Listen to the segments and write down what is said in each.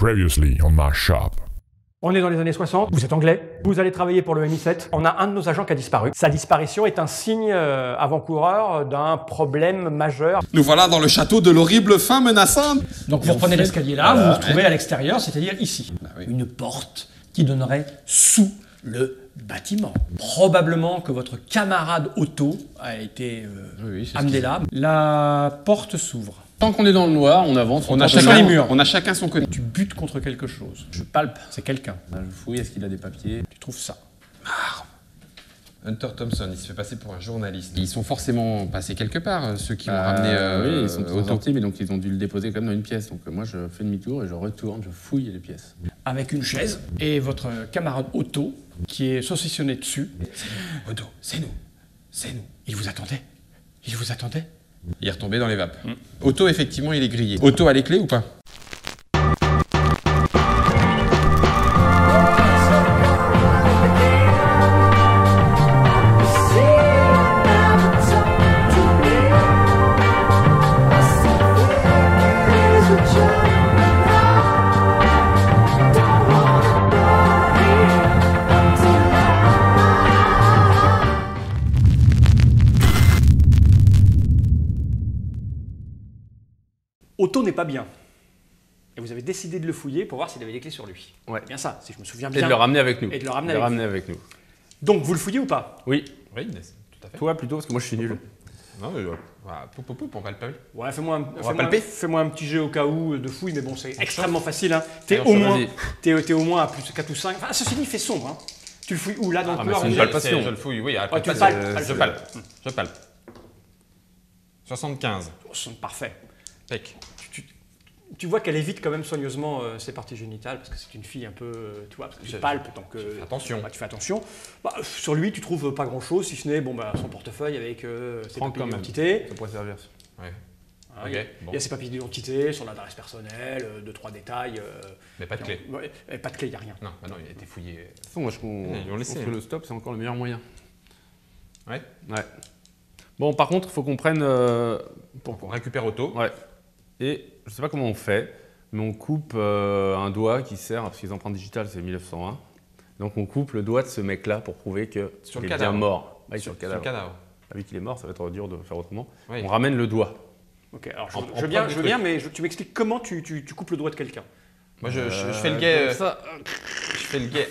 Previously on my shop. On est dans les années 60, vous êtes anglais, vous allez travailler pour le MI7. On a un de nos agents qui a disparu. Sa disparition est un signe avant-coureur d'un problème majeur. Nous voilà dans le château de l'horrible fin menaçante. Donc vous reprenez l'escalier là, vous vous retrouvez à l'extérieur, c'est-à-dire ici. oui. Une porte qui donnerait sous le bâtiment. Probablement que votre camarade Otto a été amené là. La porte s'ouvre. Tant qu'on est dans le noir, on avance. On a chacun son côté. Tu butes contre quelque chose. Je palpe, c'est quelqu'un. Je fouille, est-ce qu'il a des papiers? Tu trouves ça. Hunter Thompson, il se fait passer pour un journaliste. Ils sont forcément passés quelque part, ceux qui ont ramené oui, ils sont tous Otto. sortis, mais donc ils ont dû le déposer comme dans une pièce. Donc moi, je fais demi-tour et je retourne, je fouille les pièces. Avec une chaise et votre camarade Otto qui est saucissonné dessus. Otto, c'est nous. C'est nous. Il vous attendait. Il vous attendait. Il est retombé dans les vapes. Otto, effectivement, il est grillé. Otto a les clés ou pas? Otto n'est pas bien. Et vous avez décidé de le fouiller pour voir s'il avait les clés sur lui. Ouais. C'est bien ça, si je me souviens Et bien. de le ramener avec nous. Et de le ramener avec nous. Donc vous le fouillez ou pas? Oui. Oui, tout à fait. Toi plutôt, parce que moi je suis nul. Non, mais on va le palper. Ouais, fais-moi palper. un petit jet au cas où de fouille, mais bon, c'est extrêmement facile. Hein. T'es Alors, au moins à plus de 4 ou 5. Enfin, ceci dit, il fait sombre. Hein. Tu le fouilles où là dans le mais couloir? c'est une palpation. Je le fouille, oui. Ouais, tu le Je palpe. Je palpe. 75. Oh, parfait. Pec. Tu vois qu'elle évite quand même soigneusement ses parties génitales parce que c'est une fille un peu, tu vois, parce que tu palpes, donc attention. Bah, tu fais attention. Bah, sur lui, tu trouves pas grand-chose, si ce n'est son portefeuille avec ses papiers d'identité. Ça pourrait servir. Ouais. Hein, il y a ses papiers d'identité, son adresse personnelle, 2-3 détails. Mais pas de clé. Pas de clé, il n'y a rien. Non, bah non, il a été fouillé. De toute façon, moi je pense que le stop c'est encore le meilleur moyen. Ouais. Ouais. Bon, par contre, il faut qu'on prenne. On récupère Otto. Ouais. Et je sais pas comment on fait, mais on coupe un doigt qui sert, parce que les empreintes digitales c'est 1901. Donc on coupe le doigt de ce mec-là pour prouver qu'il est bien mort. Ah, sur le cadavre. Ah oui, qu'il est mort, ça va être dur de faire autrement. Oui. On ramène le doigt. Ok, alors je veux bien, mais tu m'expliques comment tu coupes le doigt de quelqu'un. Moi je fais le guet. Comme ça. Je fais le guet.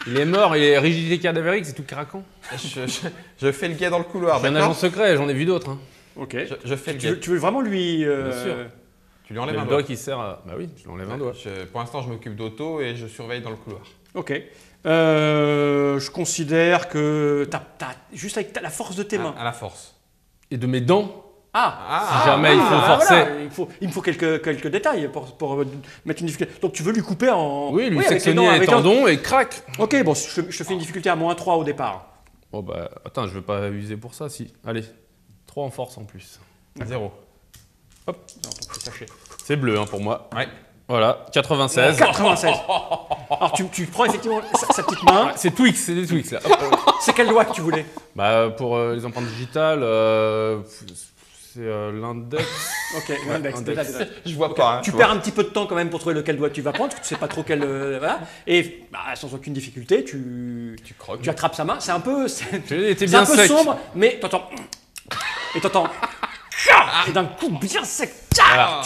Il est mort, il est rigidité cadavérique, c'est tout craquant. Je fais le guet dans le couloir. Je suis un agent secret, j'en ai vu d'autres. Hein. Ok. Je fais le guet. Tu veux vraiment lui. Bien sûr. Tu lui enlèves un doigt qui sert à. Bah oui, je lui enlève un doigt. Pour l'instant, je m'occupe d'Otto et je surveille dans le couloir. Ok. Je considère que t'as juste avec la force de tes mains. À la force. Et de mes dents. Si jamais il faut forcer. Voilà, il me faut quelques détails pour mettre une difficulté. Donc tu veux lui couper en. Oui, lui sectionner les tendons et crac. Ok, bon, je te fais une difficulté à -3 au départ. Bon bah, attends, je vais pas user pour ça, si. Allez, 3 en force en plus. 0. Hop, non, c'est bleu hein, pour moi. Ouais. Voilà, 96. 96. Alors tu prends effectivement sa petite main. Ouais, c'est Twix, c'est des Twix là. C'est quel doigt que tu voulais? Bah pour les empreintes digitales, c'est l'index. Ok, l'index. Je vois pas. Tu perds un petit peu de temps quand même pour trouver lequel doigt tu vas prendre, tu sais pas trop quel. Voilà. Et sans aucune difficulté, tu attrapes sa main. C'est un peu. C'est un peu sombre, mais t'entends. Et t'entends. Et d'un coup bien sec. Voilà.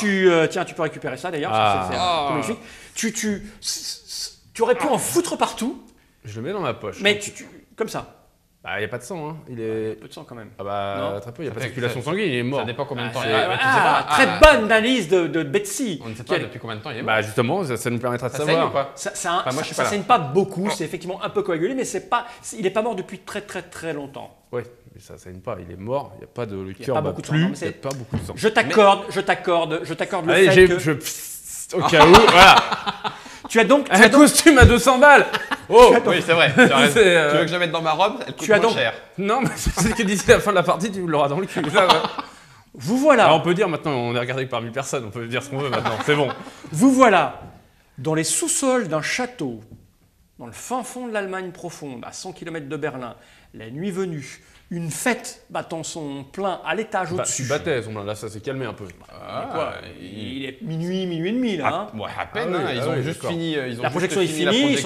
Tiens, tu peux récupérer ça d'ailleurs. C'est magnifique. Tu aurais pu en foutre partout. Je le mets dans ma poche. Mais comme ça. Bah, il n'y a pas de sang, hein. Il est... Un peu de sang quand même. Ah bah, très peu, il n'y a pas de circulation sanguine, il est mort. Ça dépend combien de temps Très bonne analyse de Betsy. On ne sait pas depuis combien de temps il est mort. Bah justement, ça nous permettra de savoir. Saigne ou pas? Ça saigne pas beaucoup, c'est effectivement un peu coagulé, mais il n'est pas mort depuis très longtemps. Oui, mais ça saigne pas, il est mort, il n'y a pas de... Le cœur bat plus, il n'y a pas beaucoup de sang. Je t'accorde le Allez, fait que... Au cas où, voilà. Tu as donc un costume à 200 balles. Oh, oui, c'est vrai. Tu veux que je mette dans ma robe? Elle coûte moins cher. Non, mais c'est que d'ici la fin de la partie, tu l'auras dans le cul. Vous voilà. Alors, on peut dire maintenant, on est regardé par 1000 personnes, on peut dire ce qu'on veut maintenant, c'est bon. Vous voilà dans les sous-sols d'un château dans le fin fond de l'Allemagne profonde, à 100 km de Berlin, la nuit venue, une fête battant son plein à l'étage au-dessus. Tu battais son plein, là ça s'est calmé un peu. Il est minuit et demi là. À peine, ils ont juste fini. La projection est finie, ils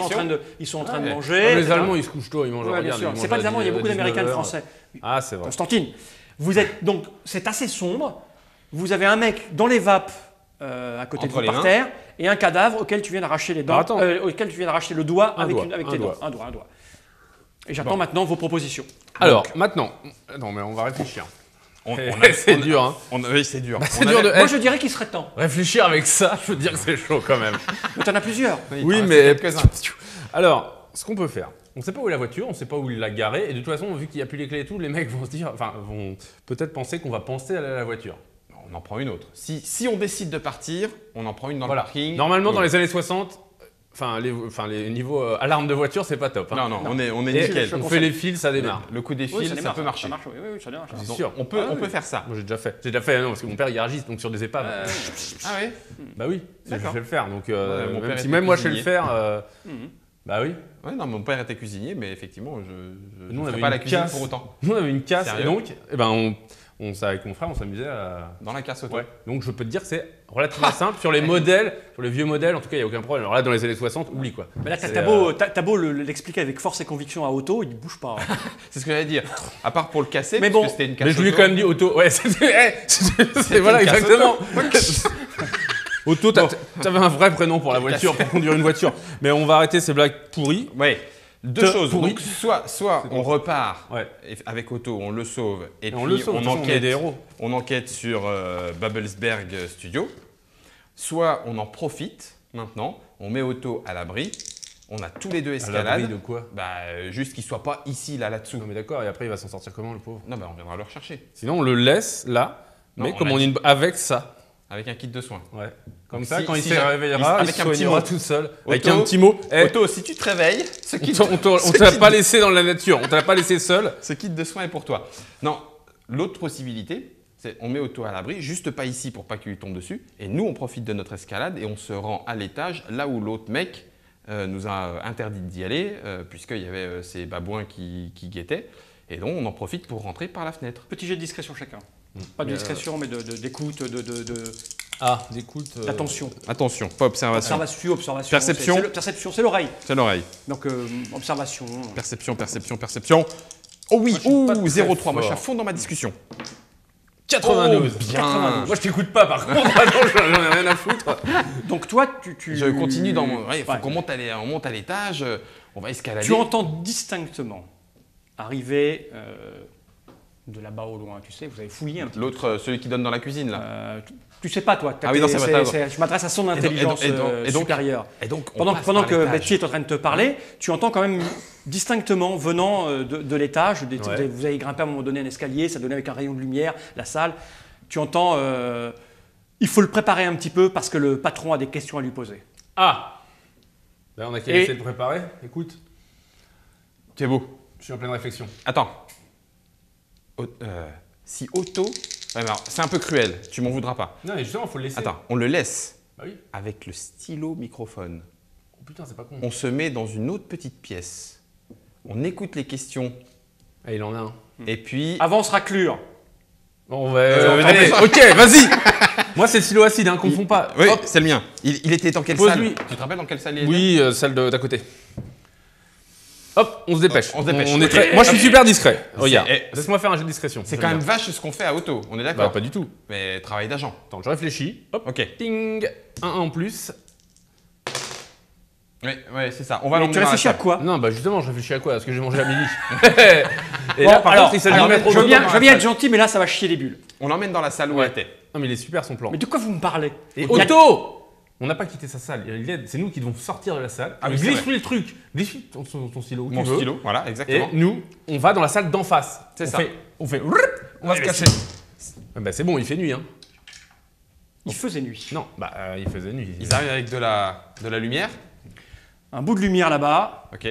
sont en train de manger. Les Allemands ils se couchent tôt, ils mangent. C'est pas les Allemands, il y a beaucoup d'Américains et de Français. Ah c'est vrai. Constantine, donc c'est assez sombre. Vous avez un mec dans les vapes à côté de vous par terre et un cadavre auquel tu viens d'arracher les dents, auquel tu viens d'arracher le doigt avec tes dents. Un doigt. Et j'attends maintenant vos propositions. Alors, maintenant, non mais on va réfléchir. C'est dur, hein. Oui, c'est dur. Moi, je dirais qu'il serait temps. Réfléchir avec ça, je veux dire que c'est chaud quand même. Mais t'en as plusieurs. Oui, mais alors, ce qu'on peut faire, on ne sait pas où est la voiture, on ne sait pas où il l'a garée, et de toute façon, vu qu'il n'y a plus les clés et tout, les mecs vont se dire, vont peut-être penser qu'on va penser à la voiture. On en prend une autre. Si on décide de partir, on en prend une dans le parking. Normalement, dans les années 60. Les niveaux alarme de voiture, c'est pas top. Hein. Non, on est nickel. On fait les fils, ça démarre. Le coup des fils, ça peut marcher. Ça marche, oui, ça démarre. C'est sûr. On peut faire ça. Moi, j'ai déjà fait, non, parce que mon père il garagiste, donc sur des épaves. Ah oui. Bah oui, je sais le faire. Donc même moi je sais le faire. Bah oui. Ouais, non, mon père était cuisinier, mais effectivement, je ne ferais pas la cuisine pour autant. Nous, on avait une casse, et donc, avec mon frère, on s'amusait à... Dans la casse auto. Ouais. Donc je peux te dire que c'est relativement simple. Sur les modèles, sur les vieux modèles, en tout cas, il n'y a aucun problème. Alors là, dans les années 60, oublie quoi. Mais là, t'as beau l'expliquer avec force et conviction à auto, il ne bouge pas. C'est ce que j'allais dire. À part pour le casser, mais parce que c'était une casse mais je lui ai quand même dit auto. Ouais, c'est voilà, exactement. Auto, t'avais un vrai prénom pour la voiture, pour conduire une voiture. Mais on va arrêter ces blagues pourries. Ouais. Deux choses. Donc, soit on repart avec Otto, on le sauve, et puis on enquête sur Babelsberg Studio. Soit on en profite maintenant, on met Otto à l'abri, on a tous les deux escalade. À l'abri de quoi ? Juste qu'il ne soit pas ici, là-dessous. Non mais d'accord, et après il va s'en sortir comment le pauvre ? Non, on viendra le rechercher. Sinon on le laisse là, mais comme on est avec ça. Avec un kit de soins. Ouais. Comme ça, quand il se réveillera, il se soignera tout seul. Avec un petit mot. Otto, si tu te réveilles, on ne t'a pas laissé dans la nature, on ne t'a pas laissé seul. Ce kit de soins est pour toi. Non, l'autre possibilité, c'est on met Otto à l'abri, juste pas ici pour pas qu'il lui tombe dessus. Et nous, on profite de notre escalade et on se rend à l'étage, là où l'autre mec nous a interdit d'y aller, puisqu'il y avait ces babouins qui guettaient. Et donc, on en profite pour rentrer par la fenêtre. Petit jet de discrétion chacun. Pas de discrétion, mais d'écoute, d'écoute. D'attention. Attention, pas observation. Observation. Perception. Perception, c'est l'oreille. C'est l'oreille. Donc, observation. Perception. Oh oui, 0,3. Moi, je suis à fond dans ma discussion. 92. Bien. 92. Moi, je t'écoute pas, par contre. J'en ai rien à foutre. Donc, toi, tu... Je continue dans mon... Il faut qu'on monte à l'étage, on va escalader. Tu entends distinctement arriver... de là-bas au loin, tu sais, vous avez fouillé un petit peu. L'autre, celui qui donne dans la cuisine, là. Tu sais pas, toi. Oui, non, c'est vrai. Je m'adresse à son intelligence supérieure. Et donc, pendant que Betty est en train de te parler, tu entends quand même distinctement venant de l'étage, vous avez grimpé à un moment donné un escalier, ça donnait avec un rayon de lumière, la salle. Tu entends, il faut le préparer un petit peu parce que le patron a des questions à lui poser. Ah, là, on a qu'à essayer de le préparer. Écoute. C'est beau. Je suis en pleine réflexion. Attends. Si Otto... c'est un peu cruel, tu m'en voudras pas. Non, mais justement, il faut le laisser. Attends, on le laisse oui. Avec le stylo microphone. Oh putain, c'est pas con. On se met dans une autre petite pièce. On écoute les questions. Ah, il en a un. Et puis... Avance raclure. On va... allez, ok, vas-y. Moi, c'est le stylo acide, hein, confonds pas. Oui, c'est le mien. Il était dans quelle salle ? Tu te rappelles dans quelle salle il était ? Oui, celle d'à côté. Hop, on se dépêche. Okay. Moi, je suis super discret. Regarde, laisse-moi faire un jeu de discrétion. C'est quand même vache ce qu'on fait à Otto, on est d'accord ? Bah, pas du tout. Mais travail d'agent. Attends, je réfléchis. Hop, ok. Ting, un en plus. Oui, c'est ça. On va l'emmener. Tu réfléchis à quoi ? Non, bah justement, je réfléchis à quoi ? Parce que j'ai mangé à midi. Et là, par contre, il s'agit de mettre je veux bien être gentil, mais là, ça va chier les bulles. On l'emmène dans la salle où elle était. Non, mais il est super son plan. Mais de quoi vous me parlez ? Et Otto ! On n'a pas quitté sa salle. C'est nous qui devons sortir de la salle. Glisse le truc. Glisse ton stylo. Mon stylo, voilà, exactement. Et nous, on va dans la salle d'en face. C'est ça. On va se cacher. Bah, c'est bon, il fait nuit. Hein. Il faisait nuit. Non, il faisait nuit. Ils arrivent avec de la lumière. Un bout de lumière là-bas. Ok.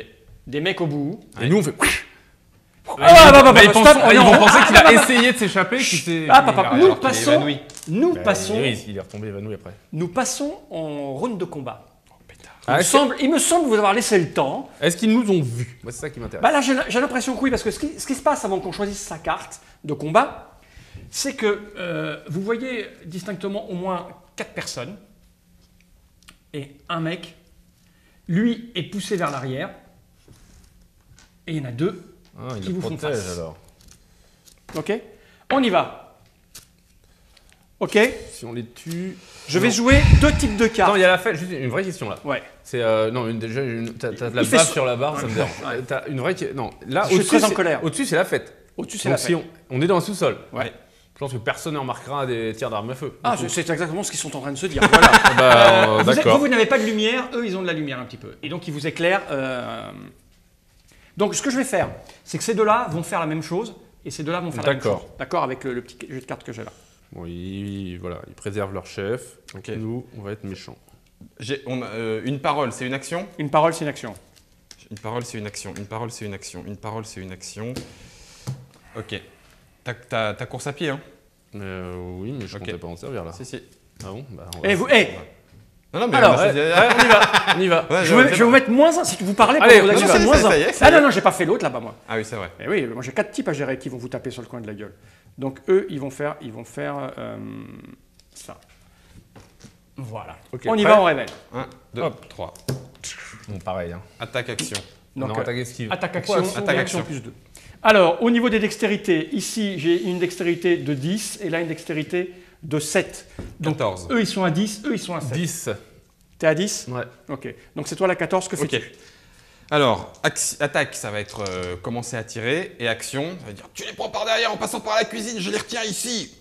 Des mecs au bout. Et nous, on fait... Ils vont penser qu'il a essayé de s'échapper. Nous passons. Oui, il est retombé évanoui après. Nous passons en round de combat. Oh pétard. Il me semble vous avoir laissé le temps. Est-ce qu'ils nous ont vus? Moi, c'est ça qui m'intéresse. Bah là, j'ai l'impression que oui, parce que ce qui se passe avant qu'on choisisse sa carte de combat, c'est que vous voyez distinctement au moins 4 personnes et un mec, lui, est poussé vers l'arrière et il y en a 2 qui vous font face. Alors. Ok, on y va. Ok. Si on les tue. Je vais jouer 2 types de cartes. Attends, il y a la fête. Juste une vraie question là. Ouais. C'est non, déjà, t'as de la bave sur la barre, ça me dérange. Ouais. T'as une vraie. Non, là, je suis très en colère. Au-dessus, c'est la fête. Au-dessus, c'est la fête. Si on est dans un sous-sol. Ouais. Je pense que personne ne remarquera des tirs d'armes à feu. Ah, c'est exactement ce qu'ils sont en train de se dire. Voilà. D'accord. Vous n'avez pas de lumière, eux, ils ont de la lumière un petit peu. Et donc, ils vous éclairent. Donc, ce que je vais faire, c'est que ces 2-là vont faire la même chose et ces 2-là vont faire la même chose. D'accord, avec le petit jeu de cartes que j'ai là. Bon, voilà, ils préservent leur chef. Okay. Nous, on va être méchants. Une parole, c'est une action? Une parole, c'est une action. Une parole, c'est une action. Une parole, c'est une action. Une parole, c'est une action. Ok. T'as course à pied, hein? Oui, mais je ne comptais pas en servir là. Si. Ah bon? Bah, Non, mais alors, on y va. Ouais, je vais vous mettre -1 si vous parlez. Allez, vous -1. Ah non, j'ai pas fait l'autre là-bas, moi. Ah oui, c'est vrai. Et oui, moi j'ai 4 types à gérer qui vont vous taper sur le coin de la gueule. Donc eux, ils vont faire ça. Voilà. Okay, on y va, on révèle. 1, 2, 3. Bon, pareil. Hein. Attaque, action. Donc, non, attaque, esquive. Attaque, action plus 2. Alors, au niveau des dextérités, ici, j'ai une dextérité de 10 et là, une dextérité de 7. Donc, 14. Eux, ils sont à 10, eux, ils sont à 7. 10. T'es à 10? Ouais. Ok. Donc, c'est toi la 14, que fais-tu? Alors, attaque, ça va être commencer à tirer. Et action, ça veut dire tu les prends par derrière en passant par la cuisine, je les retiens ici.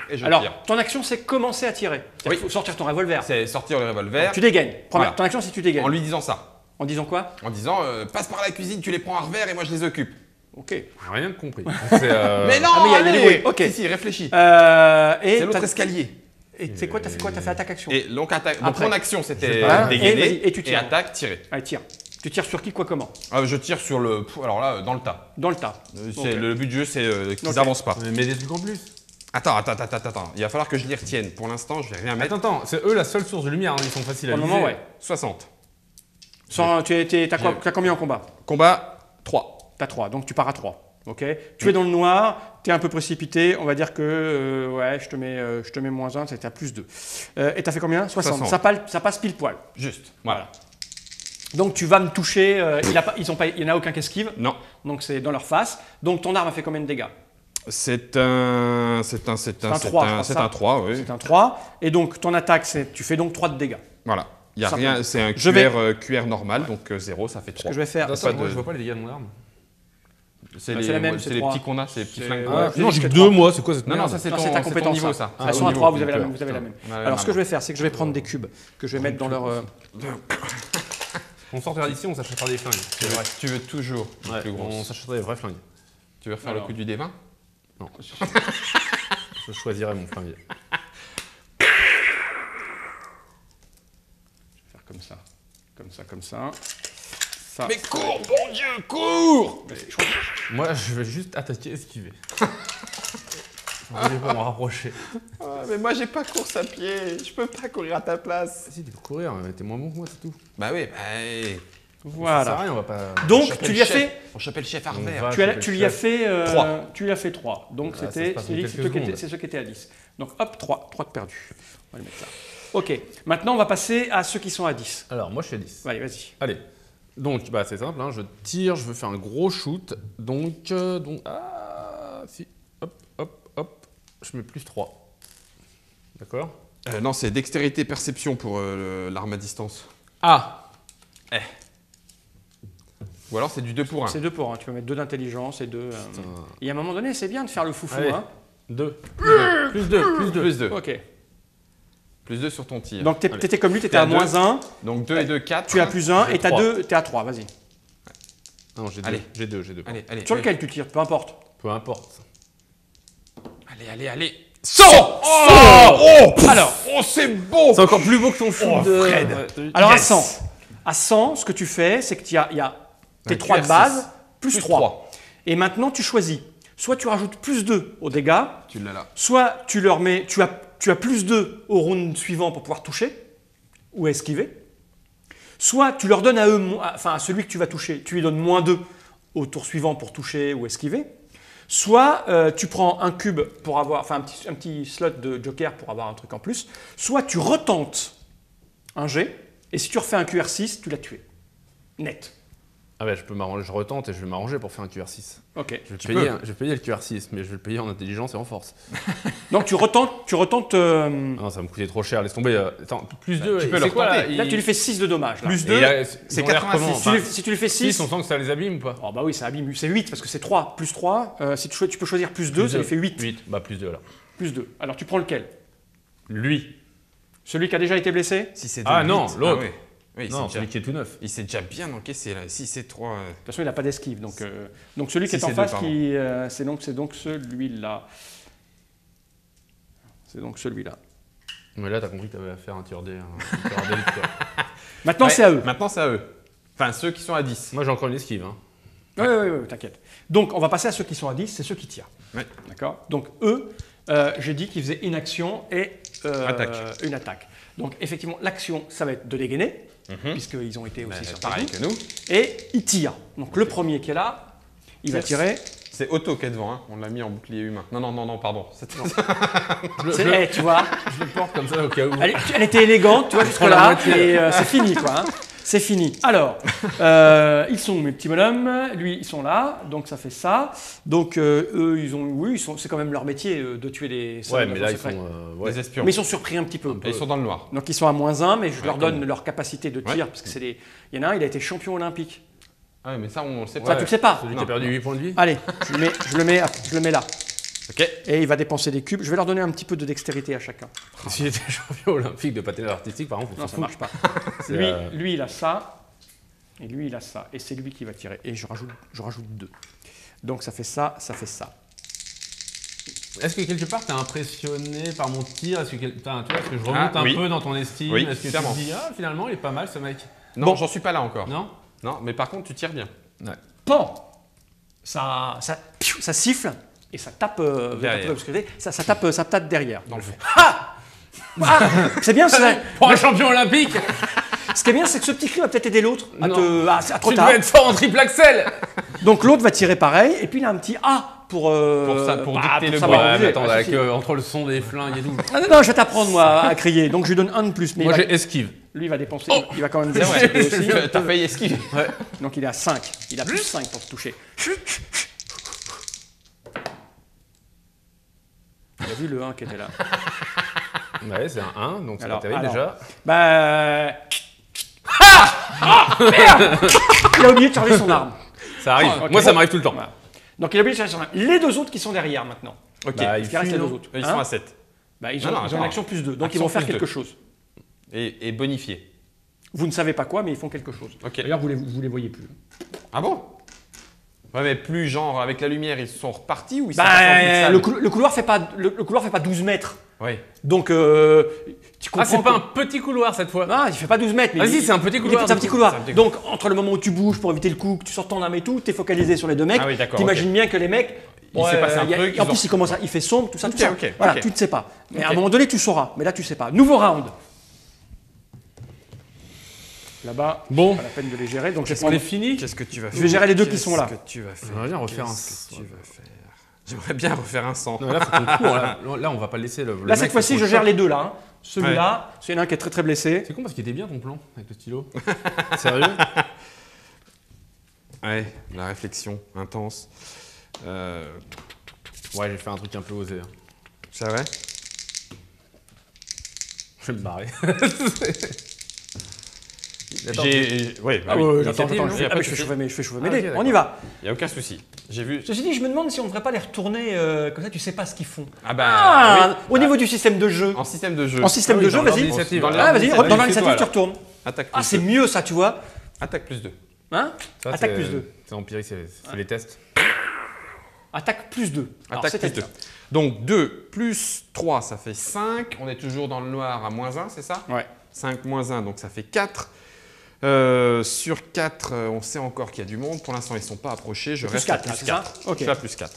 Et je tire. Ton action, c'est commencer à tirer. Il faut sortir ton revolver. C'est sortir le revolver. Donc, tu dégaines. Voilà. Ton action, c'est tu dégaines. En lui disant ça. En disant quoi? En disant passe par la cuisine, tu les prends à revers et moi je les occupe. Ok. Rien compris. Mais non, allez, ok. Si, réfléchis. C'est l'autre escalier. Et c'est quoi? T'as fait quoi? T'as fait attaque-action. Et donc, mon action, c'était dégainer et tu tires. Et attaque, tirer. Allez, tire. Tu tires sur qui, quoi, comment? Je tire sur le... Alors là, dans le tas. Dans le tas. Le but du jeu, c'est qu'ils n'avancent pas. Mais des trucs en plus. Attends. Il va falloir que je les retienne. Pour l'instant, je vais rien mettre. Attends. C'est eux la seule source de lumière. Hein. Ils sont faciles à viser. Pour le moment, ouais. 60. T'as combien en combat? Combat, 3. T'as 3, donc tu pars à 3. Ok. Tu es dans le noir, tu es un peu précipité, on va dire que je te mets -1, c'était à +2. Et tu as fait combien? 60. Ça passe pile poil. Juste, voilà. Donc tu vas me toucher, il n'y en a aucun qui esquive. Non. Donc c'est dans leur face. Donc ton arme a fait combien de dégâts? C'est un 3. C'est un 3, oui. C'est un 3. Et donc ton attaque, tu fais donc 3 de dégâts. Voilà. Il n'y a rien, c'est un QR normal, donc 0, ça fait 3. Ce que je vais faire. Moi, je vois pas les dégâts de mon arme. C'est les petits qu'on a, c'est les petits flingues. Non, j'ai que 2 moi, c'est quoi cette Non, ça c'est ta compétence niveau ça. Elles sont à 3, vous avez la même. Alors ce que je vais faire, c'est que je vais prendre des cubes que je vais mettre dans leur... On sortira d'ici, on s'achètera des flingues. C'est vrai. Tu veux toujours plus gros. On s'achètera des vraies flingues. Tu veux refaire le coup du D20? Non. Je choisirai mon flingue. Je vais faire comme ça. Comme ça. Ça. Mais cours, bon Dieu, cours! Moi, je vais juste attaquer, esquiver. Pour me rapprocher. Mais moi, j'ai pas course à pied. Je peux pas courir à ta place. Si, tu peux courir, mais t'es moins bon que moi, c'est tout. Bah oui, voilà. Ça sert à rien, on va pas... Donc, tu lui as fait... On chopait le chef à revers. Tu lui as fait 3. Tu lui as fait 3. Donc, c'est ceux qui étaient à 10. Donc, hop, 3 de perdu. On va le mettre là. Ok. Maintenant, on va passer à ceux qui sont à 10. Alors, moi, je suis à 10. Allez, vas-y. Allez. Donc, c'est simple, hein, je tire, je veux faire un gros shoot. Donc, si, hop, je mets +3. D'accord? Non, c'est dextérité perception pour l'arme à distance. Ah! Ou alors c'est du 2 pour 1. C'est 2 pour 1, tu peux mettre 2 d'intelligence et 2... Et à un moment donné, c'est bien de faire le foufou. Allez, hein. 2. Plus 2. Ok. Plus 2 sur ton tir. Donc t'étais comme lui, t'étais à -1. Donc 2 et 2, 4. Tu as +1 et t'as 2, t'es à 3, vas-y. Non, j'ai 2. Allez. Sur lequel tu tires, peu importe. Peu importe. Allez. 100! Alors, c'est beau! C'est encore plus beau que ton shoot de Fred. Alors à 100, ce que tu fais, c'est que tu as tes 3 de base, plus 3. Et maintenant, tu choisis. Soit tu rajoutes +2 aux dégâts, tu l'as là. Soit tu leur mets, tu as +2 au round suivant pour pouvoir toucher ou esquiver. Soit tu leur donnes à eux, enfin à celui que tu vas toucher, tu lui donnes -2 au tour suivant pour toucher ou esquiver. Soit tu prends un cube pour avoir, enfin un petit slot de joker pour avoir un truc en plus. Soit tu retentes un jet et si tu refais un QR6, tu l'as tué. Net. Ah ouais, je retente et je vais m'arranger pour faire un QR6. Ok. Je vais payer le QR6, mais je vais le payer en intelligence et en force. Donc tu retentes. Non, ça va me coûter trop cher, laisse tomber. Attends, plus 2, tu peux le retenter. Là, tu lui fais 6 de dommages. Là. Plus 2, c'est 86. Si tu lui fais 6, on sent que ça les abîme ou pas? Oh bah oui, ça abîme. C'est 8 parce que c'est 3. Plus 3, si tu peux choisir plus 2, ça lui fait 8. 8, bah plus 2 alors. Plus 2. Alors tu prends lequel? Lui. Celui qui a déjà été blessé? Si c'est non, l'autre. Oui, non, celui qui est tout neuf. Il s'est déjà bien encaissé là. Si c'est 3. De toute façon, il n'a pas d'esquive. Donc celui qui est en face, c'est donc celui-là. C'est donc celui-là. Mais là, t'as compris que t'avais à faire un tir D. Maintenant, c'est à eux. Maintenant, c'est à eux. Enfin, ceux qui sont à 10. Moi, j'ai encore une esquive. Hein. Oui, t'inquiète. Donc, on va passer à ceux qui sont à 10, c'est ceux qui tirent. Ouais. D'accord. Donc, eux, j'ai dit qu'ils faisaient une action et une attaque. Donc, effectivement, l'action, ça va être de dégainer, puisqu'ils ont été aussi sur pareil que nous. Et ils tirent. Donc, le premier qui est là, il va tirer. C'est Otto qui est devant, hein. On l'a mis en bouclier humain. Non, pardon. Tu vois, je le porte comme ça au cas où. Elle était élégante, tu vois, jusque-là, et c'est fini, quoi. Hein. C'est fini. Alors, ils sont mes petits bonhommes, lui, ils sont là, donc ça fait ça. Donc, eux, c'est quand même leur métier de tuer les soldats. Ouais, mais là, ils sont des espions. Mais ils sont surpris un petit peu. Et ils sont dans le noir. Donc, ils sont à -1, mais je leur donne leur capacité de tir, parce que il y en a un, il a été champion olympique. Ah oui, mais ça, on le sait pas. Ça, tu le sais pas. Celui qui a perdu 8 points de vie. Allez, je le mets là. Ok. Et il va dépenser des cubes. Je vais leur donner un petit peu de dextérité à chacun. S'il était champion olympique de patinage artistique, par exemple, non, ça marche pas. Lui, il a ça. Et lui, il a ça. Et c'est lui qui va tirer. Et je rajoute 2. Donc ça fait ça, ça fait ça. Est-ce que quelque part, tu es impressionné par mon tir? Est-ce que, tu vois, est-ce que je remonte un peu dans ton estime? Oui, est-ce que tu te dis, finalement, il est pas mal ce mec? Non, j'en suis pas là encore. Non, mais par contre, tu tires bien. Ouais. Pan ça siffle et ça tape ça tape derrière. Dans le fond. C'est bien ça. Pour un champion olympique. Ce qui est bien, c'est que ce petit cri va peut-être aider l'autre à trop tu tard. dois être fort en triple axel. Donc l'autre va tirer pareil et puis il a un petit A pour dicter le savoir. Ouais, attends, entre le son des flingues et tout. Non, je vais t'apprendre moi à crier. Donc je lui donne 1 de plus. Mais moi j'ai esquive. Lui, il va dépenser. Il va quand même dépenser aussi. T'as failli esquiver. Ouais. Donc il est à 5. Il a plus 5 pour se toucher. Il a vu le 1 qui était là. Ouais, c'est un 1, donc c'est pas terrible déjà. Merde. Il a oublié de charger son arme. Ça arrive. Moi, ça m'arrive tout le temps. Voilà. Donc il a oublié de charger son arme. Les deux autres qui sont derrière maintenant. Ok. Il reste les deux autres. Ils sont à 7. Ils ont une action plus 2. Donc ils vont faire quelque chose. Et bonifié. Vous ne savez pas quoi, mais ils font quelque chose. Okay. D'ailleurs, vous les voyez plus. Ah bon? Ouais, mais plus genre avec la lumière, ils sont repartis ou ils sont le couloir fait pas 12 mètres. Oui. Donc tu comprends. C'est pas un petit couloir cette fois. Non, il fait pas 12 mètres. Mais c'est un petit couloir. C'est un petit couloir. Donc entre le moment où tu bouges pour éviter le coup, que tu sors ton arme et tout, t'es focalisé sur les deux mecs. Ah oui, d'accord. T'imagines bien que les mecs. Il s'est passé un truc. En plus, il fait sombre, tout ça. Ok. Voilà, tu ne sais pas. Mais à un moment donné, tu sauras. Mais là, tu sais pas. Nouveau round. Là-bas, bon, pas la peine de les gérer. Donc on est fini. Qu'est-ce que tu vas faire? Je vais gérer les deux qui sont là. Qu'est-ce que tu vas faire? J'aimerais bien refaire un. J'aimerais bien refaire un 100. Non, là, faut qu'on court. Là, on va pas le laisser. Là, cette fois-ci, je gère les deux là. Celui-là, c'est un qui est très très blessé. C'est con parce qu'il était bien ton plan avec le stylo. Sérieux? Ouais, la réflexion intense. Ouais, j'ai fait un truc un peu osé. C'est vrai? Je vais me barrer. J'attends. Je fais chauffer mes dés. On y va. Il n'y a aucun souci. J'ai vu. Ceci dit, je me demande si on ne devrait pas les retourner comme ça, tu sais pas ce qu'ils font. Au niveau du système de jeu. En système de jeu. En système de jeu, vas-y. Vas-y, dans l'initiative, tu retournes. C'est mieux ça, tu vois. Attaque plus 2. Hein? Attaque plus 2. C'est empirique, c'est les tests. Attaque plus 2. Attaque plus 2. Donc 2 plus 3, ça fait 5. On est toujours dans le noir à -1, c'est ça? Ouais. 5 moins 1, donc ça fait 4. Sur 4, on sait encore qu'il y a du monde. Pour l'instant, ils ne sont pas approchés. Je reste à plus 4. Okay. Je suis à plus 4.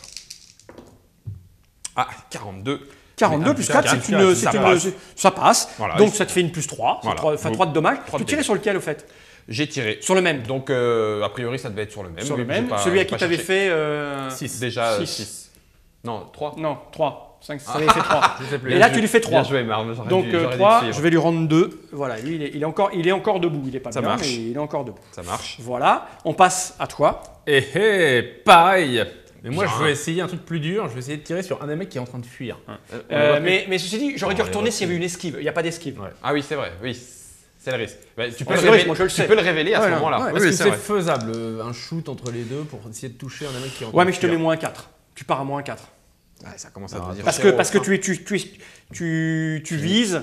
Ah, 42. 42 plus 4, ça passe. Voilà, donc ça te fait une plus 3, voilà. 3 de dommages. Tu tirais sur lequel au fait? J'ai tiré. Sur le même. Donc a priori ça devait être sur le même. Sur le même. Celui à qui tu avais fait 6. Déjà 6. Non, 3. Non, 3. 5, ça avait fait 3. Et là tu lui fais 3. Bien joué, donc 3, je vais lui rendre 2. Voilà, lui il est encore debout. Il est pas ça bien, marche. mais il est encore debout. Ça marche. Voilà, on passe à toi. Pareil. Mais moi, je veux essayer un truc plus dur. Je vais essayer de tirer sur un des mecs qui est en train de fuir. Mais ceci dit, j'aurais dû retourner s'il y avait une esquive. Il n'y a pas d'esquive. Ouais. Ah oui, c'est vrai. Oui, c'est le risque. Bah, tu peux le révéler à ce moment-là. Est-ce que c'est faisable, un shoot entre les deux pour essayer de toucher un des mecs qui est en train de fuir? Ouais, mais je te mets moins 4. Tu pars à moins 4. Ouais, ça commence à devenir parce que tu vises,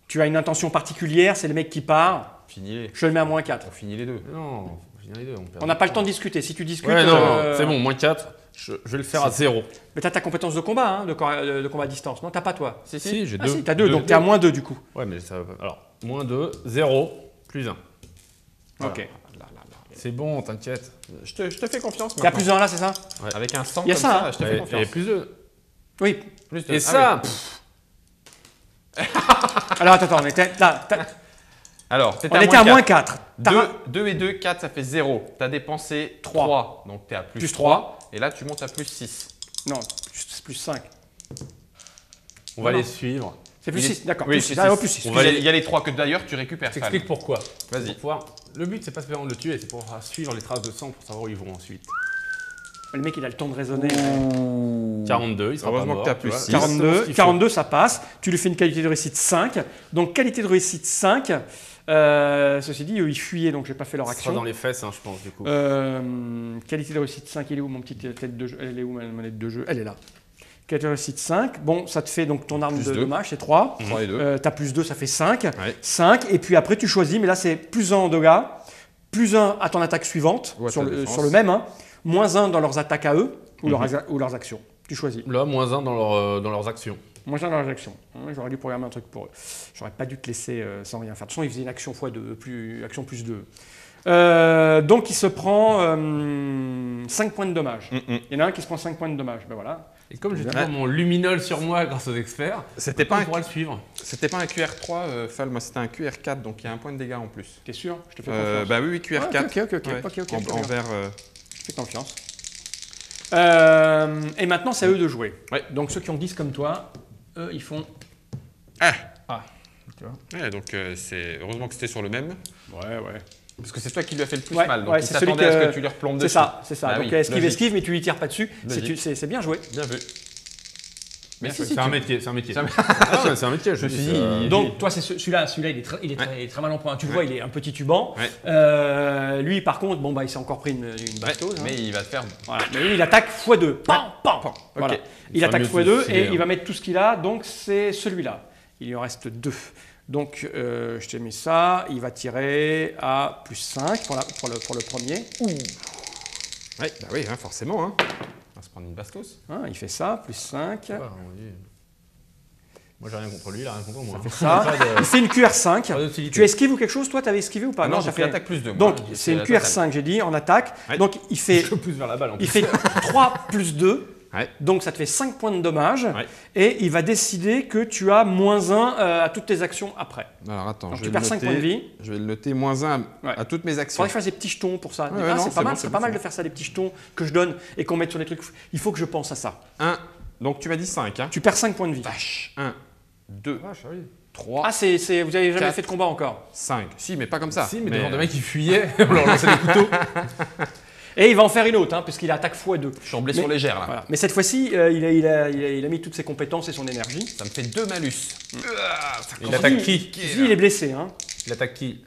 tu as une intention particulière, c'est le mec qui part. Finis-les. Je le mets à moins 4. On finit les deux. Non, on n'a pas le temps de discuter. Si tu discutes. Ouais, non, c'est bon, moins 4. Je vais le faire à 0. Mais tu as ta compétence de combat, de combat à distance. Non, t'as pas toi. Si, j'ai 2. Si, t'as 2, donc t'es à moins 2 du coup. Ouais, mais ça. Alors, moins 2, 0, plus 1. Voilà. Ok. C'est bon, t'inquiète. Je te fais confiance. Il y a plus 1 là, c'est ça? Ouais. Avec un 100 comme ça, je te fais confiance. Et plus 2. Oui. Plus 2. Et ça Alors attends, on était là. Alors, on était à moins 4. 2 et 2, 4, ça fait 0. Tu as dépensé 3. Donc tu es à plus 3. Et là, tu montes à plus 6. Non, c'est plus 5. On va les suivre. C'est plus 6, d'accord. Oui, plus 6. Il y a les 3 que d'ailleurs tu récupères. Je t'explique pourquoi. Vas-y. Le but, c'est pas spécialement de le tuer, c'est pour suivre les traces de sang pour savoir où ils vont ensuite. Le mec, il a le temps de raisonner. 42, il sera heureusement pas mort, que tu as plus 6. 42, ça passe. Tu lui fais une qualité de réussite 5. Donc, qualité de réussite 5. Ceci dit, ils fuyaient, donc je n'ai pas fait leur action. Ça sera dans les fesses, je pense, du coup. Qualité de réussite 5, il est où mon petit tête de jeu? Elle est où ma manette de jeu? Elle est là. Qualité de réussite 5. Bon, ça te fait donc ton arme de dommage, c'est 3. 3 et 2. Tu as plus 2, ça fait 5. Ouais. 5. Et puis après, tu choisis, mais là, c'est plus 1 en dégâts, plus 1 à ton attaque suivante, sur le même, moins 1 dans leurs attaques à eux ou leurs actions. Tu choisis. Là, moins 1 dans leurs actions. Moins 1 dans leurs actions. J'aurais dû programmer un truc pour eux. J'aurais pas dû te laisser sans rien faire. De toute façon, il faisait une action x2, action plus 2. Donc, il se prend 5 points de dommage. Il y en a un qui se prend 5 points de dommage. Ben voilà. Et comme j'ai toujours mon luminol sur moi grâce aux experts, on pourra le suivre. C'était pas un QR3, Fal, moi c'était un QR4, donc il y a un point de dégâts en plus. T'es sûr? Je te fais confiance. Bah oui, QR4. Ok. En vert. Je fais confiance. Et maintenant, c'est à eux de jouer. Ouais. Donc, ceux qui ont 10 comme toi, eux, ils font... Tu vois. Ouais, donc c'est heureusement que c'était sur le même. Ouais. Parce que c'est toi qui lui as fait le plus mal, donc il c'est s'attendait à ce que tu lui replombes dessus. C'est ça. Donc esquive, mais tu lui tires pas dessus. C'est bien joué. Bien vu. Mais c'est un métier. C'est un métier, je me suis dit. Donc, toi, c'est celui-là, il est très mal en point. Tu le vois, il est un petit tuban. Lui, par contre, il s'est encore pris une bastose. Mais il va te faire. Voilà. Mais lui, il attaque x2. Voilà. Il attaque x2 et il va mettre tout ce qu'il a. Donc, c'est celui-là. Il lui en reste 2. Donc, je t'ai mis ça. Il va tirer à plus 5 pour le premier. Oui, forcément. On va se prendre une bastos. Il fait ça, plus 5. Moi, j'ai rien contre lui, il a rien contre moi. Ça fait ça. Il fait une QR5. Tu esquives ou quelque chose? Toi, tu avais esquivé ou pas? Non, j'ai fait attaque plus 2. Donc, c'est une QR5, j'ai dit, en attaque. Donc, il fait. Je pousse vers la balle. Il fait 3 plus 2. Donc, ça te fait 5 points de dommage. Et il va décider que tu as moins 1 à toutes tes actions après. Alors, attends, donc, tu perds 5 points de vie. Je vais le noter, moins 1 à toutes mes actions. Il faudrait que je fasse des petits jetons pour ça. C'est pas mal de faire ça, des petits jetons que je donne et qu'on mette sur les trucs. Il faut que je pense à ça. Donc, tu m'as dit 5. Tu perds 5 points de vie. Vache. 1, 2, 3. Ah, vous avez jamais fait de combat encore? 5. Si, mais pas comme ça. Si, mais devant des mecs qui fuyaient, on leur lançait des couteaux. Et il va en faire une autre, puisqu'il attaque x2. Je suis en blessure légère là. Voilà. Mais cette fois-ci, il a mis toutes ses compétences et son énergie. Ça me fait 2 malus. Il attaque qui? Il est blessé. Il attaque qui?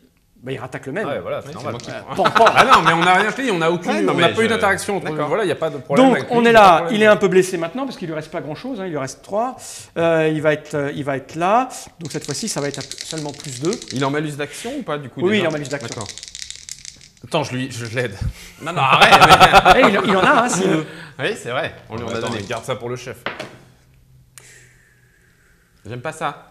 Il rattaque le même. Ouais, voilà, c'est normal. Ah non, mais on n'a rien fait, on n'a pas eu d'interaction. Voilà, il n'y a pas de problème. Donc on est là, il est un peu blessé maintenant parce qu'il lui reste pas grand chose, il lui reste 3. Il va être là. Donc cette fois-ci, ça va être seulement plus 2. Il est en malus d'action ou pas du coup? Oui, il est en malus d'action. D'accord. Attends, je l'aide. Non, arrête. Il en a, s'il veut. Oui, c'est vrai. On lui en a donné. Garde ça pour le chef. J'aime pas ça.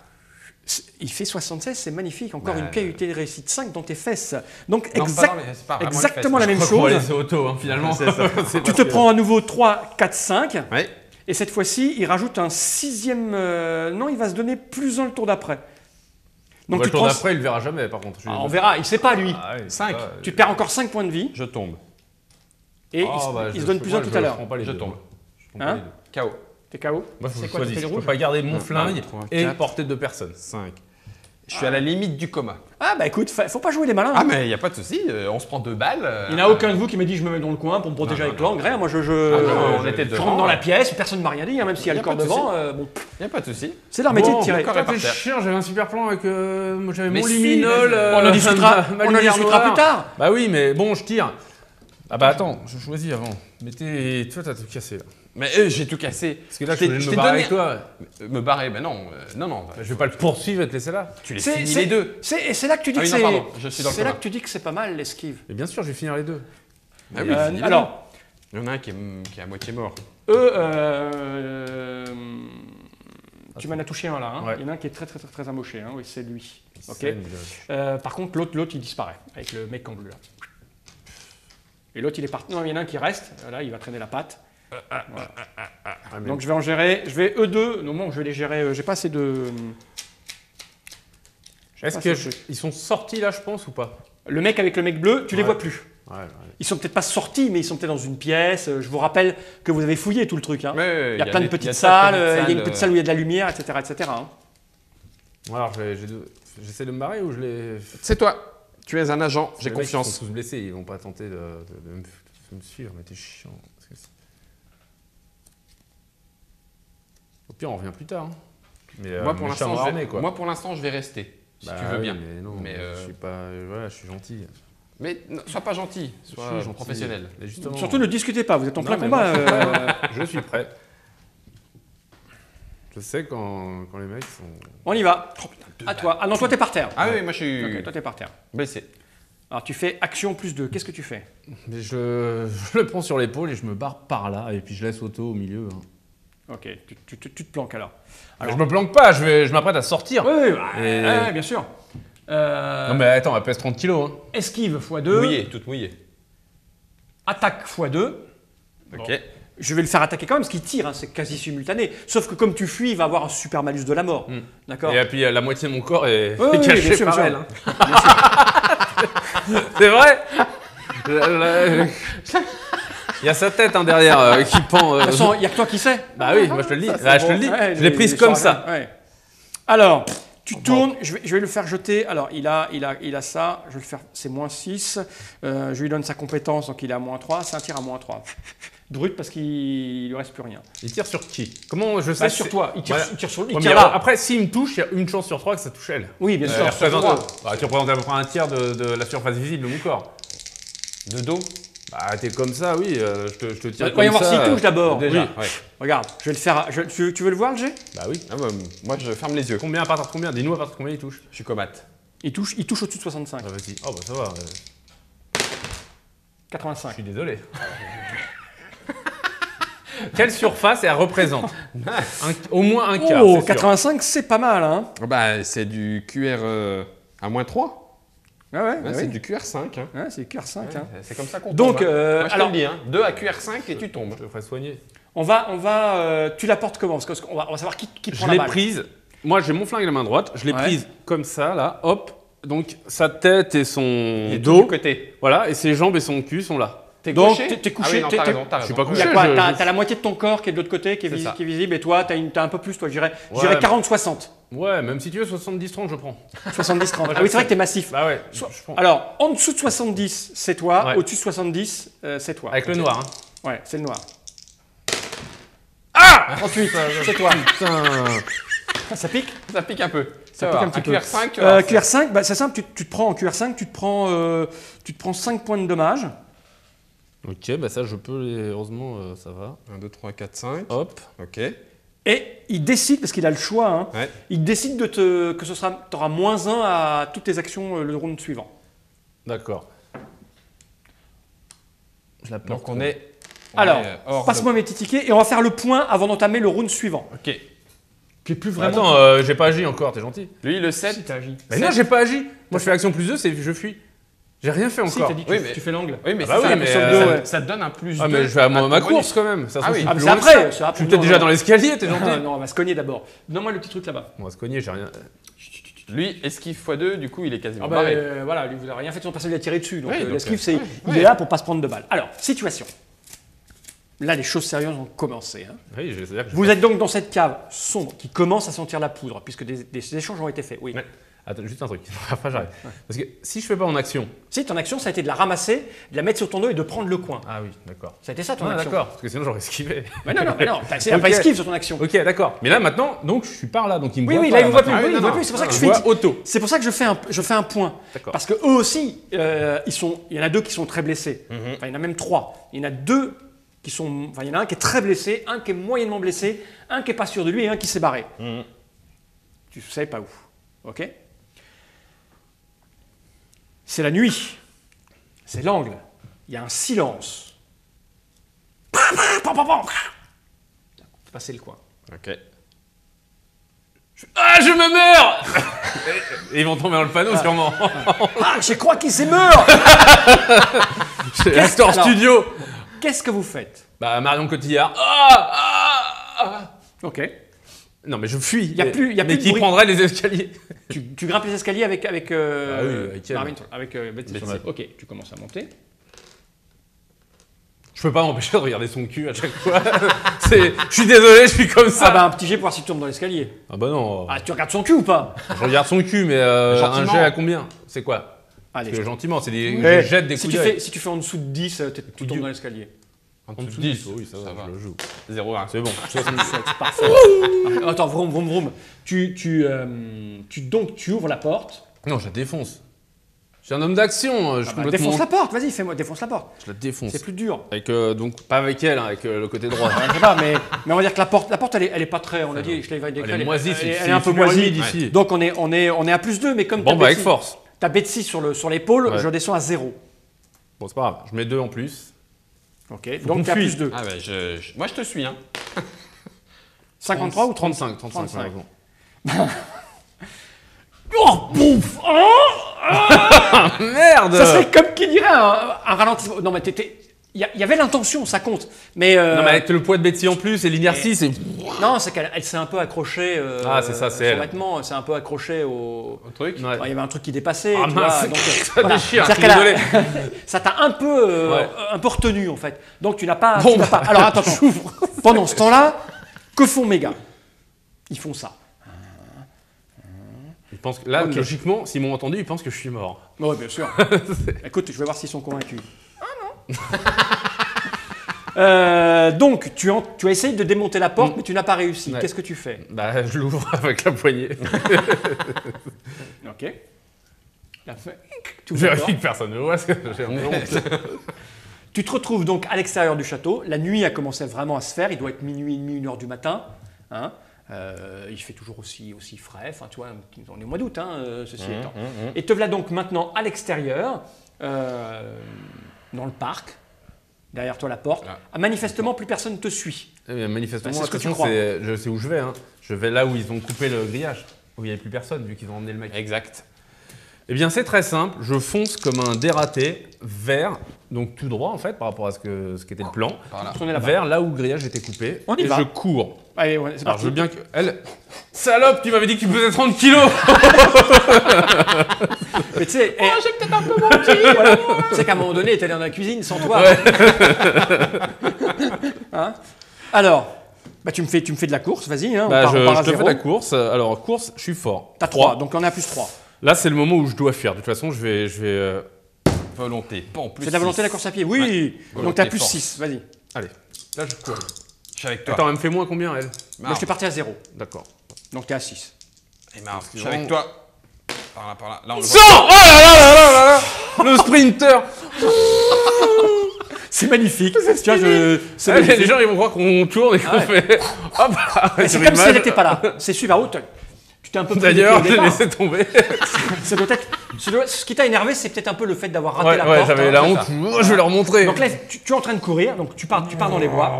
Il fait 76, c'est magnifique. Encore une qualité de réussite 5 dans tes fesses. Donc exactement la même chose. On va laisser auto, finalement. Tu te prends à nouveau 3, 4, 5. Et cette fois-ci, il rajoute un 6e... non, il va se donner +1 le tour d'après. Donc le tour d'après, il le verra jamais, par contre. On verra, il sait pas, lui. 5. Tu perds encore 5 points de vie. Je tombe. Et il se donne +1 tout à l'heure. Je tombe. Hein? KO. T'es KO? Moi, c'est quoi, je peux pas garder mon flingue et porter 2 personnes. 5. Je suis à la limite du coma. Ah bah écoute, faut pas jouer les malins. Ah mais il n'y a pas de souci, on se prend 2 balles. Il n'y en a aucun de vous qui m'a dit je me mets dans le coin pour me protéger avec l'engrais. Moi je rentre dans la pièce, personne ne m'a rien dit, même s'il y a le corps devant. Il n'y a pas de souci. C'est leur métier de tirer. J'avais un super plan avec j'avais mon luminol. On en discutera plus tard. Bah oui, mais bon, je tire. Ah bah attends, je choisis avant. Mettez... Toi, t'as tout cassé là. Mais j'ai tout cassé. Parce que là, je me barrer avec toi. Me barrer, ben non. Non. Je vais pas le poursuivre et te laisser là. Tu les finis les deux. Et c'est là que tu dis que c'est... pardon, je suis dans le c'est là que tu dis que c'est pas mal l'esquive. Et bien sûr, je vais finir les deux. Ah oui, alors, il y en a un qui est à moitié mort. Tu m'en as touché un là. Hein. Ouais. Il y en a un qui est très amoché. Hein. Oui, c'est lui. Ok. Par contre, l'autre, il disparaît avec le mec en bleu là. Et l'autre, il est parti. Non, il y en a un qui reste. Là, il va traîner la patte. Voilà. Donc je vais en gérer. Je vais eux deux. Non, je vais les gérer. J'ai pas assez de. Est-ce qu'ils sont sortis là, je pense, ou pas? Le mec avec le mec bleu, tu les vois plus. Ouais. Ils sont peut-être pas sortis, mais ils sont peut-être dans une pièce. Je vous rappelle que vous avez fouillé tout le truc. Hein. Il y a plein de petites salles. Il y a une petite salle où il y a de la lumière, etc., etc. Hein. Alors j'essaie de me barrer ou je les. C'est toi. Tu es un agent. J'ai confiance. Ils sont tous blessés. Ils vont pas tenter de me suivre. Mais t'es chiant. Au pire, on revient plus tard. Hein. Mais, moi, pour l'instant, je vais rester, si tu veux bien. Mais non, je suis pas, voilà, je suis gentil. Mais sois pas gentil, sois professionnel. Surtout ne discutez pas, vous êtes en plein combat. Je suis prêt. Je sais quand les mecs sont... On y va. À toi. Ah non, toi t'es par terre. Ah oui, moi je suis... Okay, toi t'es par terre. Blessé. Alors tu fais action +2. Qu'est-ce que tu fais? Mais je le prends sur l'épaule et je me barre par là. Et puis je laisse Otto au milieu. Hein. Ok, tu te planques alors. Je me planque pas, je m'apprête à sortir. Oui, bien sûr. Non mais attends, elle pèse 30 kilos. Hein. Esquive x2. Mouillée, toute mouillée. Attaque x2. Ok. Bon. Je vais le faire attaquer quand même, parce qu'il tire, hein, c'est quasi simultané. Sauf que comme tu fuis, il va avoir un super malus de la mort. D'accord. Et puis la moitié de mon corps est caché bien sûr, par elle. Hein. C'est vrai. Il y a sa tête derrière qui pend. De toute façon, il n'y a que toi qui sais. Bah oui, moi je te le dis. Je te le dis. Ouais, je l'ai prise comme ça. Ouais. Alors, tu tournes, je vais le faire jeter. Alors, il a ça. Je vais le faire, c'est -6. Je lui donne sa compétence, donc il est à -3. C'est un tir à -3. Brut parce qu'il lui reste plus rien. Il tire sur qui? Comment je sais? Sur toi. Il tire sur lui. Après, s'il me touche, il y a une chance sur 3 que ça touche elle. Oui, bien sûr. Tu représentes à peu près un tiers de la surface visible de mon corps. De dos? Bah, t'es comme ça, oui. Je te tire comme ça. Voyons voir s'il touche d'abord. Déjà, oui. Regarde, je vais le faire. Tu veux le voir, le jet? Bah oui. Moi, je ferme les yeux. Combien à partir de combien? Dis-nous à partir de combien il touche. Je suis comate. Il touche au-dessus de 65. Ah, vas-y. Oh, bah ça va. 85. Je suis désolé. Quelle surface elle représente? Au moins un quart. Oh, 85, c'est pas mal, hein? Bah, c'est du QR à -3. Ah ouais, c'est du QR5. Hein. Ouais, c'est QR5. Hein. C'est comme ça qu'on tombe. Donc, moi, je te le dis, hein, 2 à QR5 et tu tombes. Je te ferai soigner. On va tu la portes comment? Parce qu'on va savoir qui prend la balle. Je l'ai prise. Moi, j'ai mon flingue à la main droite. Je l'ai prise comme ça, là. Hop. Donc, sa tête et son dos. Côté. Voilà. Et ses jambes et son cul sont là. Donc, t'es couché. Ah oui, non, t'as raison. Je suis pas couché. T'as la moitié de ton corps qui est de l'autre côté, qui est visible, et toi, t'as un peu plus, toi, je dirais 40-60. Ouais, même si tu veux 70-30, je prends. 70-30. Ah oui, c'est vrai que t'es massif. Bah ouais. Alors, en dessous de 70, c'est toi. Ouais. Au-dessus de 70, c'est toi. Avec le noir. Hein. Ouais, c'est le noir. Ah 38, c'est toi. Putain. Ça pique? Ça pique un peu. Ça pique un petit peu. QR5, QR5, bah, c'est simple, tu te prends en QR5, tu te prends 5 points de dommage. Ok, bah ça je peux, heureusement ça va. 1, 2, 3, 4, 5. Hop. Ok. Et il décide, parce qu'il a le choix, hein, ouais. Il décide que tu auras -1 à toutes tes actions le round suivant. D'accord. Je la porte. Donc on est... Alors, passe-moi mes petits tickets et on va faire le point avant d'entamer le round suivant. Ok. Tu es plus vraiment... Attends, j'ai pas agi encore, t'es gentil. Lui, le 7. Si t'as agi. Mais non, j'ai pas agi. Moi, je fais action +2, c'est je fuis. J'ai rien fait Si, t'as encore. dit, Oui, mais- tu fais l'angle. Oui, mais Ah bah c'est oui, ça, mais ça te donne un plus 2. Ah, mais je vais à ma course quand même. Ça se Ah trouve, oui. je suis Ah, mais plus c'est loin que après. ça. c'est après. Je suis peut-être déjà dans l'escalier, t'es Ah, gentil. non, on va se cogner d'abord. Donne-moi le petit truc là-bas. On va se cogner, j'ai rien. Lui, esquive x2, du coup, il est quasiment Ah bah, barré. voilà, lui, vous n'avez rien fait de son personnage, il a tiré dessus. Donc Oui, donc, l'esquive, il ouais. est là pour pas se prendre de balles. Alors, situation. Là, les choses sérieuses ont commencé. Hein. Oui, je sais dire que Vous êtes donc dans cette cave sombre qui commence à sentir la poudre, puisque des échanges ont été faits. Oui. Ouais. Attends, juste un truc. Après, j'arrête. Parce que si je fais pas en action. Si, ton action, ça a été de la ramasser, de la mettre sur ton dos et de prendre le coin. Ah oui, d'accord. Ça a été ça ton Ah, action. d'accord. Parce que sinon, j'aurais esquivé. Mais non, c'est Ok. pas esquive sur ton action. Ok, d'accord. Mais là, maintenant, donc, je suis par là. Donc, il me Oui, voit oui, pas, là, il vous voit plus. maintenant. Oui, il non, vous voit non. plus. C'est pour ça que je Je fais. vois auto. C'est pour ça que je fais un point. D'accord. Parce que eux aussi, il y en a 2 qui sont très blessés. Enfin, il y en a même 3. Il y en a 2 qui sont. Enfin, il y en a un qui est très blessé, un qui est moyennement blessé, un qui est pas sûr de lui et un qui s'est barré. Tu sais pas où. Ok. C'est la nuit. C'est l'angle. Il y a un silence. Passer le coin. Ok. Ah, je me meurs. Et ils vont tomber dans le panneau, sûrement. Ah, je crois qu'il s'est mort. Chez Actor alors Studio. Qu'est-ce que vous faites? Bah, Marion Cotillard. Ok. Non, mais je fuis. Y a plus mais de qui bruit. prendrait les escaliers? Tu grimpes les escaliers avec Ah oui, avec elle. Marvin, avec Betsy. Betsy. Ok, tu commences à monter. Je peux pas m'empêcher de regarder son cul à chaque fois. Je suis désolé, je suis comme ça. Ah bah un petit jet pour voir s'il tombe dans l'escalier. Ah bah non. Ah, tu regardes son cul ou pas? Je regarde son cul, mais un Gentiment. jet à combien? C'est quoi? Allez. Parce que gentiment, c'est des. Ouais. Je jette des si coups tu d'œil. fais, si tu fais en dessous de 10, tu tombes dans l'escalier. En En dessous dessous de de 10, oui, ça va, je le joue. 0-1. C'est bon. 67, parfait. Attends, vroom, vroom, vroom. Tu ouvres la porte. Non, je la défonce. Je suis un homme d'action. Je suis complètement. Défonce la porte, vas-y, fais-moi, défonce la porte. Je la défonce. C'est plus dur. Avec, donc, pas avec elle, hein, avec le côté droit. Je sais pas, mais on va dire que la porte elle est pas très, on a dit, je l'avais décrit, Elle est moisie, elle est un peu super moisie. humide ici. Donc on est à plus 2, mais comme Bon, t'as bah, avec Betsy- force. t'as Betsy sur l'épaule, Ouais. je descends à 0. Bon, c'est pas grave. Je mets 2 en plus. Ok, qu'on donc t'as fuit. plus 2. Ah bah, moi, je te suis. Hein. 53 ou 30 35, 35. malheureusement. Oh, pouf. Merde! Ça serait comme qui dirait un ralentissement. Non, mais il y avait l'intention, ça compte. Mais, Non, mais avec le poids de Betsy en plus et l'inertie, c'est. non, c'est qu'elle s'est un peu accrochée. Ah, c'est ça, c'est son elle. vêtement, elle s'est un peu accrochée au. Au truc. Ouais. Il y avait un truc qui dépassait. Ah, tu mince, vois, donc, ça voilà. déchire, C'est-à-dire je suis qu'elle a- ça t'a un peu retenu en fait. Donc tu n'as pas. Bon, tu n'as pas. Alors attends. Pendant ce temps-là, que font mes gars? Ils font ça. Je pense que là, Ok. logiquement, s'ils m'ont entendu, ils pensent que je suis mort. Oui, bien sûr. Écoute, je vais voir s'ils sont convaincus. Donc, tu as essayé de démonter la porte, mais tu n'as pas réussi. Ouais. Qu'est-ce que tu fais? Bah, je l'ouvre avec la poignée. Ok. La fait- tu Je ouvres la vérifie porte. que personne ne voit ce que j'ai un peu honte. Tu te retrouves donc à l'extérieur du château. La nuit a commencé vraiment à se faire. Il doit être minuit et demi, 1h du matin. Hein. Il fait toujours aussi frais. Enfin, tu vois, on est au mois d'août, hein, ceci étant. Et te voilà donc maintenant à l'extérieur, dans le parc, derrière toi la porte. Là. Ah, manifestement, plus personne ne te suit. Eh bien, manifestement, Bah, c'est de ce que toute tu façon, crois. je sais où je vais. Hein. Je vais là où ils ont coupé le grillage, où il n'y avait plus personne, vu qu'ils ont emmené le mec. Exact. Eh bien, c'est très simple. Je fonce comme un dératé vers, donc tout droit en fait, par rapport à ce qu'était le plan, Par là. Tournez là-bas. vers là où le grillage était coupé. On y et va. je cours. Allez, ouais, c'est Alors, parti. je veux bien que. Elle. Salope, tu m'avais dit que tu pesais 30 kilos. Mais tu sais, j'ai peut-être un peu menti. Voilà. Tu sais qu'à un moment donné, tu allé dans la cuisine sans toi. Ouais. Hein. Alors, bah, tu me fais de la course, vas-y. Hein, Bah, on part à je te fais zéro. la course. Alors, course, je suis fort. T'as 3, donc on est à plus 3. Là, c'est le moment où je dois fuir. De toute façon, je vais. Volonté. Bon, plus C'est de la volonté de la course à pied. Oui, Ouais. donc t'as Volonté, plus force. 6, vas-y. Allez, là, je cours. Je suis avec toi. Attends, elle me fait moins combien, elle Moi, je suis parti à 0, D'accord. donc t'es à 6. Et Marv, je suis vraiment- avec toi. Par là, par là. Là, on le 100. voit. Oh là là là là là. Le sprinter. C'est magnifique. Tu vois, c'est Ah, magnifique. les gens, ils vont croire qu'on tourne et qu'on fait. Hop. Mais c'est comme si elle n'était pas là. C'est super haut. Tu t'es un peu pris D'ailleurs, au j'ai départ. laissé tomber. Ça doit être- ce qui t'a énervé, c'est peut-être un peu le fait d'avoir raté Ouais, la ouais, porte. j'avais hein, la c'est honte. ça. Oh, je vais leur montrer. Donc là, tu es en train de courir, donc tu pars dans les bois.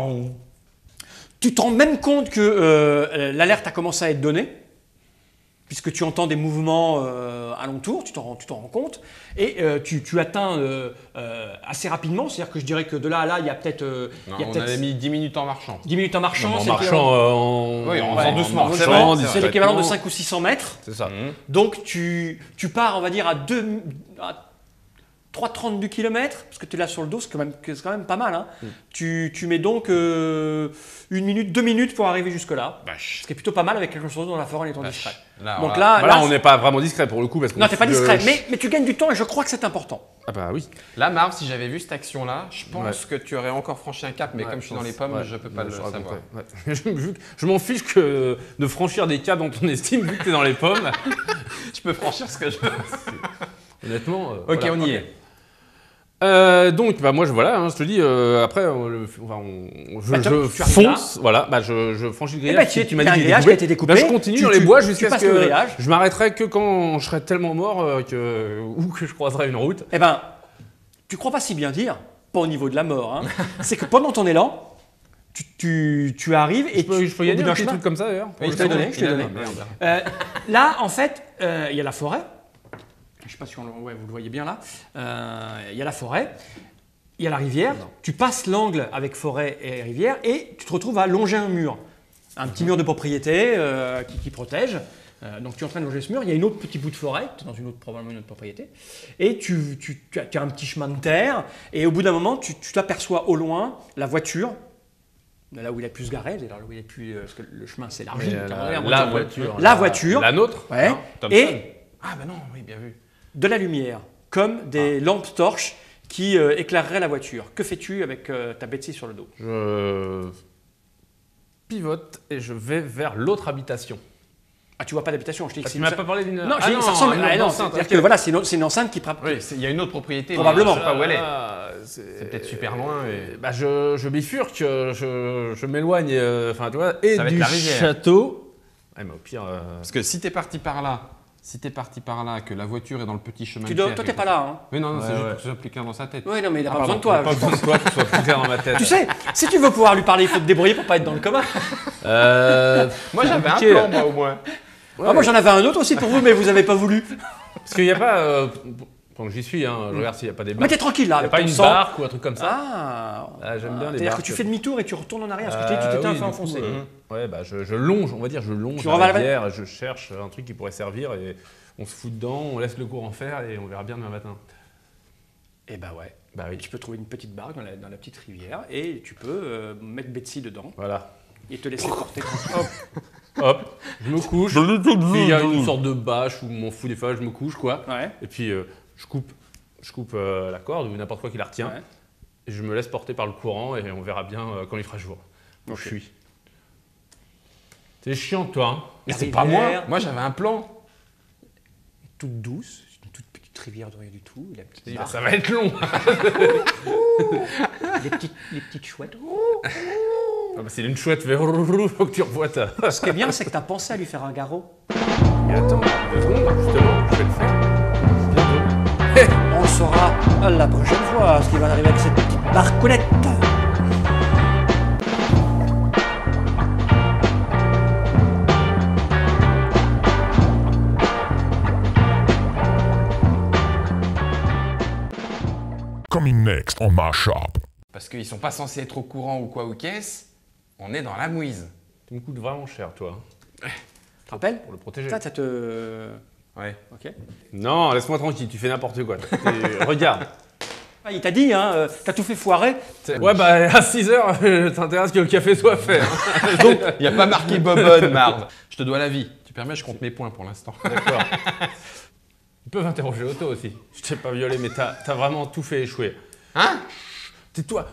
Tu te rends même compte que l'alerte a commencé à être donnée. puisque tu entends des mouvements alentour, tu t'en rends compte, et tu atteins assez rapidement, c'est-à-dire que je dirais que de là à là, il y a peut-être... on avait mis 10 minutes en marchant. 10 minutes en marchant, en marchant oui, en faisant doucement. C'est l'équivalent de 5 ou 600 mètres. C'est ça. Donc tu pars, on va dire, à 3,30 du kilomètre, parce que tu es là sur le dos, c'est quand même pas mal. Hein. Tu mets donc 1 minute, 2 minutes pour arriver jusque-là, ce qui est plutôt pas mal avec quelque chose dans la forêt en étant discret. Donc là, on n'est pas vraiment discret pour le coup. Parce non, tu n'es pas discret, mais tu gagnes du temps et je crois que c'est important. Ah bah oui. Là, Marv, si j'avais vu cette action-là, je pense que tu aurais encore franchi un cap, mais comme je suis dans les pommes, je ne peux pas le savoir. Je m'en fiche que de franchir des caps dont on estime, vu que tu es dans les pommes. Je peux franchir ce que je veux. Honnêtement. Ok, voilà. On y est. Donc, moi, je te dis, après, je fonce, voilà, je franchis le grillage. Tu m'as dit qu'il a été découpé. Je continue dans les bois jusqu'à ce que je m'arrêterai que quand je serai tellement mort ou que je croiserai une route. Eh ben, tu crois pas si bien dire, pas au niveau de la mort, hein. C'est que pendant ton élan, tu arrives et je peux gagner un petit truc comme ça d'ailleurs. Je t'ai donné. Là, en fait, il y a la forêt. Je ne sais pas si vous le voyez bien là. Il y a la forêt, il y a la rivière. Tu passes l'angle avec forêt et rivière et tu te retrouves à longer un mur. Un petit mur de propriété qui protège. Donc tu es en train de longer ce mur. Il y a une autre petit bout de forêt, dans probablement une autre propriété. Et tu as un petit chemin de terre. Et au bout d'un moment, tu t'aperçois au loin la voiture. Là où il a pu se garer, là où il a pu, parce que le chemin s'élargit. La voiture. La nôtre. Ouais. Et ah ben non, oui, bien vu. De la lumière, comme des lampes torches qui éclaireraient la voiture. Que fais-tu avec ta Betsy sur le dos? Je pivote et je vais vers l'autre habitation. Ah, tu vois pas d'habitation? Je t'ai dit que tu m'as pas parlé d'une... Non, ça ressemble à une enceinte. C'est-à-dire que voilà, c'est une enceinte qui... Oui, il y a une autre propriété. Probablement. Je sais pas où elle est. C'est peut-être super loin. Je bifurque, je m'éloigne et du château. Ouais, mais au pire... Parce que si t'es parti par là, que la voiture est dans le petit chemin de terre... Toi, t'es pas là. Hein. Oui, non, c'est juste pour que ce soit plus clair dans sa tête. Oui, non, mais il n'a pas besoin de toi. Il n'a pas besoin de toi que ce soit plus clair dans ma tête. Tu sais, si tu veux pouvoir lui parler, il faut te débrouiller pour pas être dans le coma. Moi, j'avais un plan, moi, au moins. Ouais. Ah, moi, j'en avais un autre aussi pour vous, mais vous n'avez pas voulu. Parce qu'il n'y a pas... Pendant que j'y suis, je regarde s'il n'y a pas des barques. Mais t'es tranquille là. Il n'y a pas une barque ou un truc comme ça. J'aime bien les barques. C'est-à-dire que tu fais demi-tour et tu retournes en arrière. Parce que je t'ai dit, tu t'étais un peu enfoncé. Ouais, je longe, on va dire, la rivière, je cherche un truc qui pourrait servir et on se fout dedans, on laisse le courant faire et on verra bien demain matin. Et bah ouais. Bah oui. Tu peux trouver une petite barque dans la petite rivière et tu peux mettre Betsy dedans. Voilà. Et te laisser porter. Hop, je me couche. Puis il y a une sorte de bâche où m'en fous des fois, je me couche quoi. Ouais. Et puis je coupe la corde ou n'importe quoi qui la retient. Ouais. Et je me laisse porter par le courant et on verra bien quand il fera jour. Où je suis. C'est chiant toi. Hein. Mais c'est pas moi. Moi j'avais un plan. Toute douce, une toute petite rivière de rien du tout. Ça va être long. les petites chouettes. C'est une chouette, faut que tu revoies ta. Ce qui est bien, c'est que tu as pensé à lui faire un garrot. Et attends, 2 secondes, justement, je vais le faire. On le saura la prochaine fois, ce qui va arriver avec cette petite barcoulette. Coming next on Mashup. Parce qu'ils sont pas censés être au courant ou quoi ou qu'est-ce. On est dans la mouise. Tu me coûtes vraiment cher, toi. Tu te rappelles? Pour le protéger. Ça te... Ouais. Ok. Non, laisse-moi tranquille, tu fais n'importe quoi. Regarde. Il t'a dit, hein, t'as tout fait foirer. Ouais, à 6h, t'intéresse que le café soit fait. Donc, il n'y a pas marqué Bobonne, Marv. Je te dois la vie. Tu permets, je compte mes points pour l'instant. D'accord. Ils peuvent interroger Otto aussi. Je t'ai pas violé, mais t'as vraiment tout fait échouer. Hein? Tais-toi.